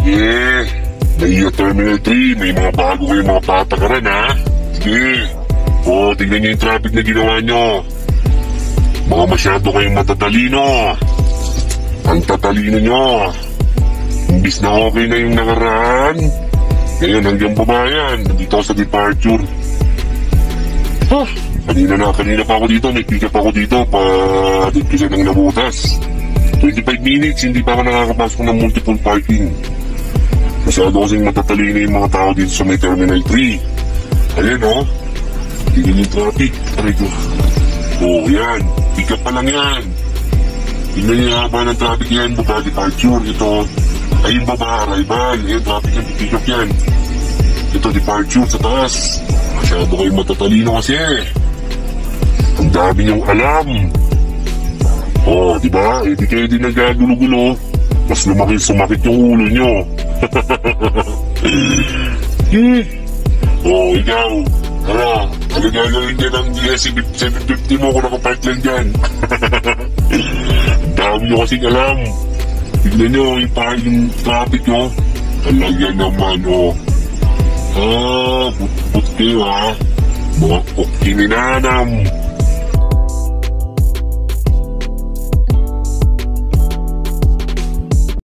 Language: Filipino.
Eh, Naiya Terminal 3, may mga bago kayong mga patakaran ha. Sige. O, tingnan nyo yung traffic na ginawa nyo. Mga masyado kayong matatalino. Ang tatalino nyo. Imbis na okay na yung nakaraan, ngayon hanggang babayan, nandito ako sa departure. Kanina pa ako dito, may pick up ako dito, dito siya ng nabutas. 25 minutes, hindi pa ako nakakapasok ng multiple parking. Masyado kasing matatalino yung mga tao dito sa may Terminal 3. Ayan o, tigil yung traffic. Aray ko. Yan, pick up pa lang yan. Tingnan niya haba ng traffic yan, baba departure. Ito, ay yung baba, arrival. Ayan, traffic yan, pick up yan. Ito, departure sa taas. Masyado kayong matatalino kasi. Ang dami niyong alam. Diba? Di kayo din nagagulo-gulo. Mas sumakit yung ulo niyo. Ikaw. Ano gagawin dyan ang DS750 mo kung nakapark lang dyan? Ang dami nyo kasing alam. Tignan nyo yung traffic nyo. Talaga naman put kayo ha. Mga kininanam.